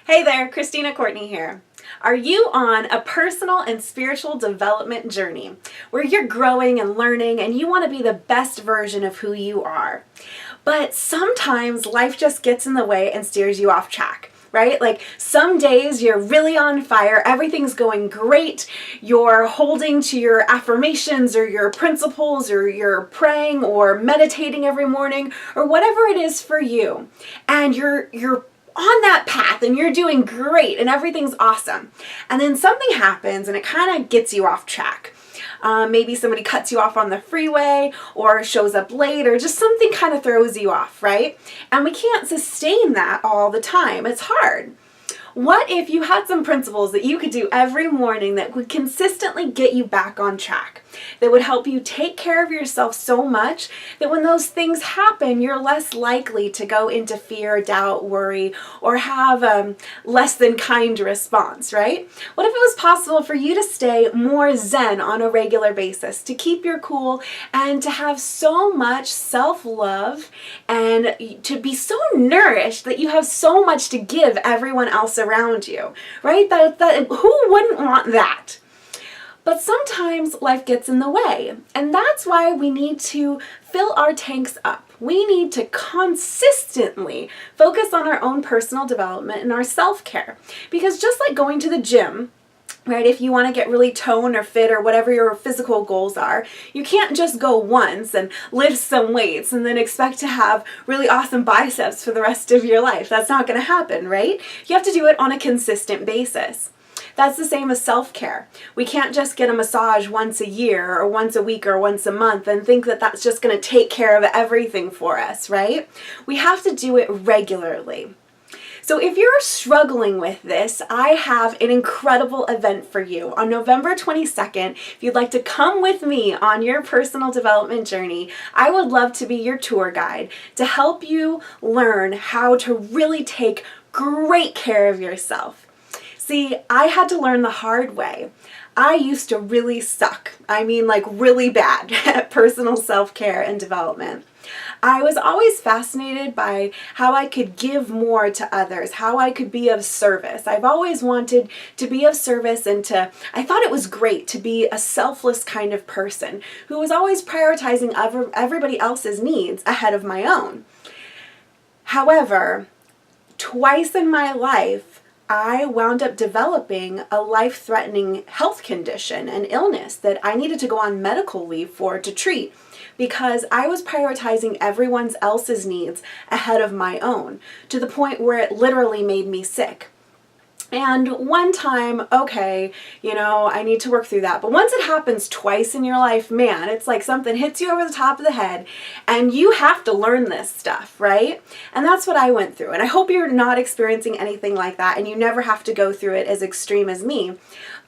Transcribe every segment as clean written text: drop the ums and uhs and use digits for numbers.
Hey there, Christina Courtney here. Are you on a personal and spiritual development journey where you're growing and learning and you want to be the best version of who you are? But sometimes life just gets in the way and steers you off track, right? Like some days you're really on fire, everything's going great, you're holding to your affirmations or your principles, or you're praying or meditating every morning or whatever it is for you. And you're on that path and you're doing great and everything's awesome. And then something happens and it kind of gets you off track. Maybe somebody cuts you off on the freeway or shows up late or just something kind of throws you off, right? And we can't sustain that all the time. It's hard. What if you had some principles that you could do every morning that would consistently get you back on track? That would help you take care of yourself so much that when those things happen, you're less likely to go into fear, doubt, worry, or have a less than kind response, right? What if it was possible for you to stay more zen on a regular basis, to keep your cool, and to have so much self-love and to be so nourished that you have so much to give everyone else around you, right? Who wouldn't want that? But sometimes life gets in the way, and that's why we need to fill our tanks up. We need to consistently focus on our own personal development and our self-care. Because just like going to the gym, right, if you want to get really toned or fit or whatever your physical goals are, you can't just go once and lift some weights and then expect to have really awesome biceps for the rest of your life. That's not going to happen, right? You have to do it on a consistent basis. That's the same as self-care. We can't just get a massage once a year or once a week or once a month and think that that's just going to take care of everything for us, right? We have to do it regularly. So if you're struggling with this, I have an incredible event for you. On November 22nd, if you'd like to come with me on your personal development journey, I would love to be your tour guide to help you learn how to really take great care of yourself. See, I had to learn the hard way. I used to really suck. I mean, like really bad at personal self-care and development. I was always fascinated by how I could give more to others, how I could be of service. I've always wanted to be of service and I thought it was great to be a selfless kind of person who was always prioritizing everybody else's needs ahead of my own. However, twice in my life, I wound up developing a life-threatening health condition, an illness that I needed to go on medical leave for to treat because I was prioritizing everyone else's needs ahead of my own to the point where it literally made me sick. And one time, okay, I need to work through that. But once it happens twice in your life, man, it's like something hits you over the top of the head and you have to learn this stuff, right? And that's what I went through. And I hope you're not experiencing anything like that and you never have to go through it as extreme as me.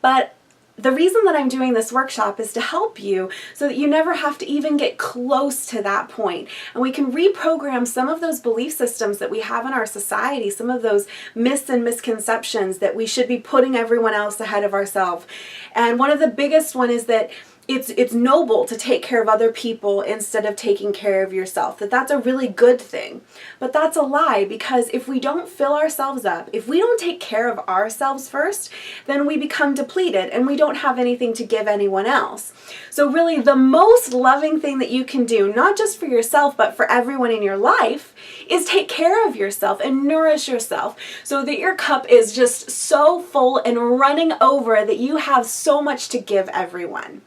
But the reason that I'm doing this workshop is to help you so that you never have to even get close to that point. And we can reprogram some of those belief systems that we have in our society, some of those myths and misconceptions that we should be putting everyone else ahead of ourselves. And one of the biggest one is that it's noble to take care of other people instead of taking care of yourself, that's a really good thing. But that's a lie, because if we don't fill ourselves up, if we don't take care of ourselves first, then we become depleted and we don't have anything to give anyone else. So really the most loving thing that you can do, not just for yourself, but for everyone in your life, is take care of yourself and nourish yourself so that your cup is just so full and running over that you have so much to give everyone.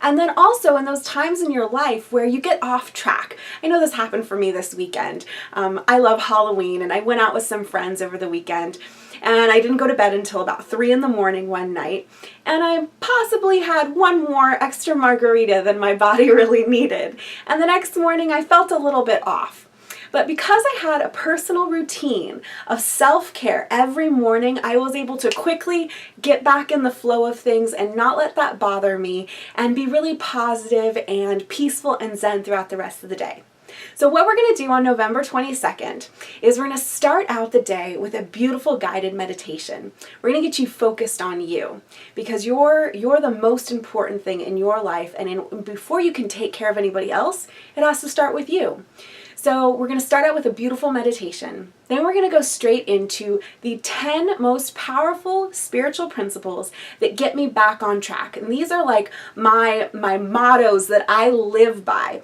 And then also in those times in your life where you get off track. I know this happened for me this weekend. I love Halloween and I went out with some friends over the weekend and I didn't go to bed until about 3 in the morning one night. And I possibly had one more extra margarita than my body really needed. And the next morning I felt a little bit off. But because I had a personal routine of self-care every morning, I was able to quickly get back in the flow of things and not let that bother me and be really positive and peaceful and zen throughout the rest of the day. So what we're going to do on November 22nd is we're going to start out the day with a beautiful guided meditation. We're going to get you focused on you because you're the most important thing in your life, and before you can take care of anybody else, it has to start with you. So we're going to start out with a beautiful meditation. Then we're going to go straight into the 10 most powerful spiritual principles that get me back on track. And these are like my mottos that I live by.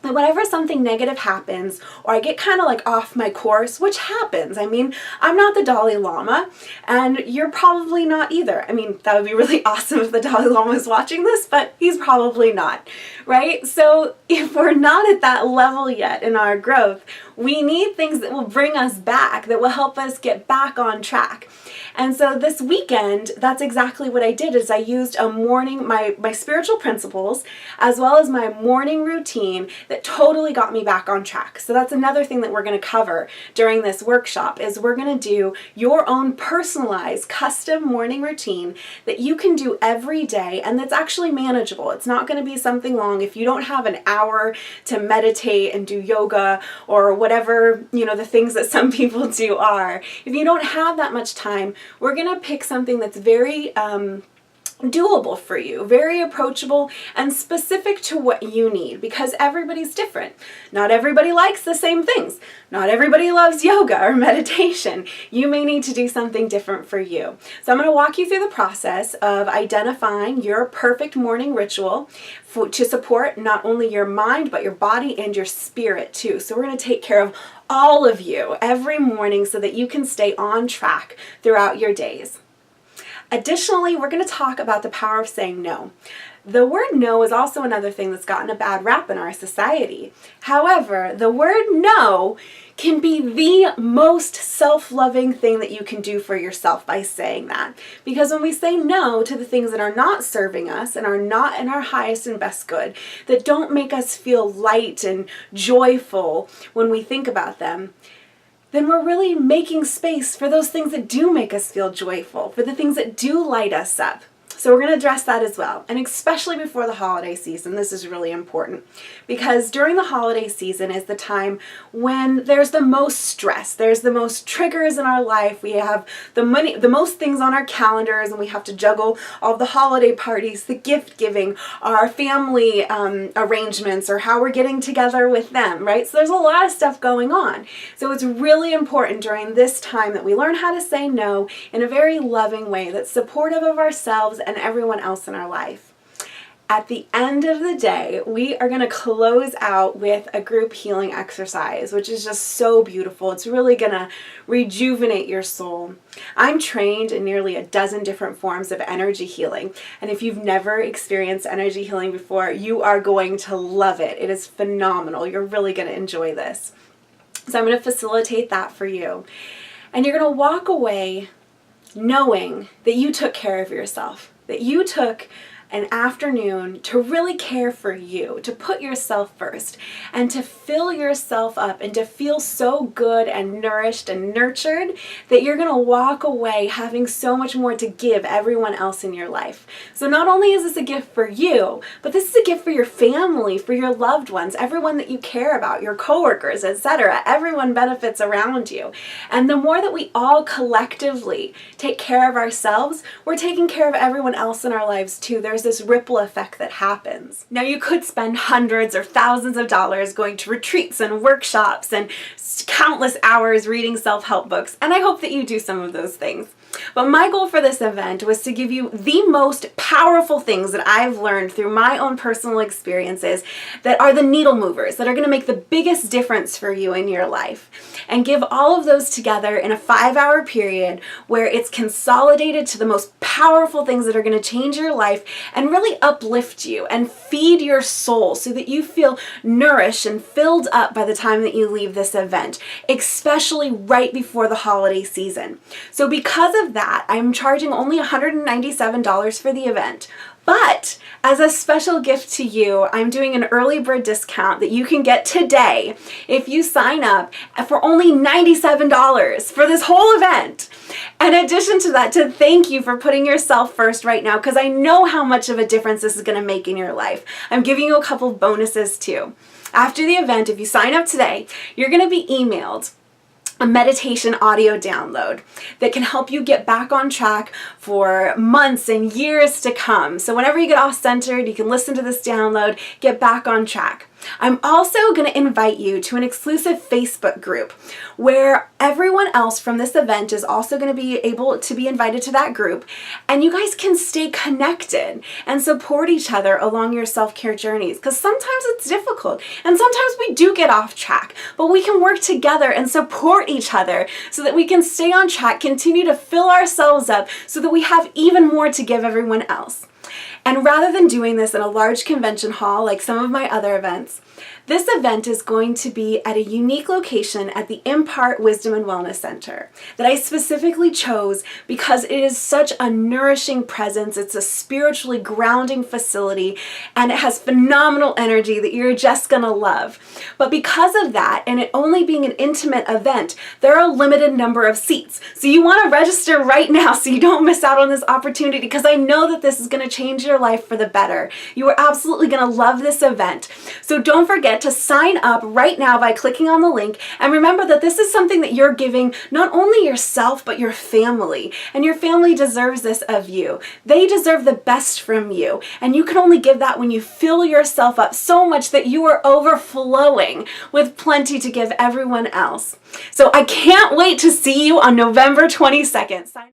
That whenever something negative happens, or I get kind of like off my course, which happens. I mean, I'm not the Dalai Lama, and you're probably not either. I mean, that would be really awesome if the Dalai Lama was watching this, but he's probably not, right? So if we're not at that level yet in our growth, we need things that will bring us back, that will help us get back on track. And so this weekend, that's exactly what I did, is I used my spiritual principles, as well as my morning routine that totally got me back on track. So that's another thing that we're going to cover during this workshop, is we're going to do your own personalized custom morning routine that you can do every day, and that's actually manageable. It's not going to be something long. If you don't have an hour to meditate and do yoga or whatever, the things that some people do are, if you don't have that much time, we're going to pick something that's very doable for you, very approachable and specific to what you need, because everybody's different. Not everybody likes the same things. Not everybody loves yoga or meditation. You may need to do something different for you. So I'm going to walk you through the process of identifying your perfect morning ritual to support not only your mind, but your body and your spirit too. So we're going to take care of all of you every morning so that you can stay on track throughout your days. Additionally, we're going to talk about the power of saying no. The word no is also another thing that's gotten a bad rap in our society. However, the word no can be the most self-loving thing that you can do for yourself by saying that. Because when we say no to the things that are not serving us and are not in our highest and best good, that don't make us feel light and joyful when we think about them, then we're really making space for those things that do make us feel joyful, for the things that do light us up. So we're going to address that as well. And especially before the holiday season, this is really important, because during the holiday season is the time when there's the most stress, there's the most triggers in our life. We have the most things on our calendars, and we have to juggle all of the holiday parties, the gift giving, our family arrangements, or how we're getting together with them, right? So there's a lot of stuff going on. So it's really important during this time that we learn how to say no in a very loving way that's supportive of ourselves and everyone else in our life. At the end of the day, we are going to close out with a group healing exercise, which is just so beautiful. It's really going to rejuvenate your soul. I'm trained in nearly a dozen different forms of energy healing, and if you've never experienced energy healing before, you are going to love it. It is phenomenal. You're really going to enjoy this. So I'm going to facilitate that for you. And you're going to walk away knowing that you took care of yourself, that you took an afternoon to really care for you, to put yourself first, and to fill yourself up and to feel so good and nourished and nurtured that you're going to walk away having so much more to give everyone else in your life. So not only is this a gift for you, but this is a gift for your family, for your loved ones, everyone that you care about, your coworkers, etc. Everyone benefits around you. And the more that we all collectively take care of ourselves, we're taking care of everyone else in our lives too. There's this ripple effect that happens. Now, you could spend hundreds or thousands of dollars going to retreats and workshops and countless hours reading self-help books, and I hope that you do some of those things. But my goal for this event was to give you the most powerful things that I've learned through my own personal experiences that are the needle movers, that are going to make the biggest difference for you in your life. And give all of those together in a 5-hour period where it's consolidated to the most powerful things that are going to change your life and really uplift you and feed your soul so that you feel nourished and filled up by the time that you leave this event, especially right before the holiday season. So because of that, I'm charging only $197 for the event. But as a special gift to you, I'm doing an early bird discount that you can get today if you sign up for only $97 for this whole event. In addition to that, to thank you for putting yourself first right now, because I know how much of a difference this is going to make in your life. I'm giving you a couple of bonuses too. After the event, if you sign up today, you're going to be emailed a meditation audio download that can help you get back on track for months and years to come. So whenever you get off centered, you can listen to this download, get back on track. I'm also going to invite you to an exclusive Facebook group where everyone else from this event is also going to be able to be invited to that group, and you guys can stay connected and support each other along your self-care journeys, because sometimes it's difficult and sometimes we do get off track, but we can work together and support each other so that we can stay on track, continue to fill ourselves up so that we have even more to give everyone else. And rather than doing this in a large convention hall like some of my other events, this event is going to be at a unique location at the Impart Wisdom and Wellness Center that I specifically chose because it is such a nourishing presence. It's a spiritually grounding facility, and it has phenomenal energy that you're just gonna love. But because of that, and it only being an intimate event, there are a limited number of seats. So you wanna register right now so you don't miss out on this opportunity, because I know that this is gonna change your life for the better. You are absolutely gonna love this event. So don't forget to sign up right now by clicking on the link, and remember that this is something that you're giving not only yourself but your family, and your family deserves this of you. They deserve the best from you, and you can only give that when you fill yourself up so much that you are overflowing with plenty to give everyone else. So I can't wait to see you on November 22nd.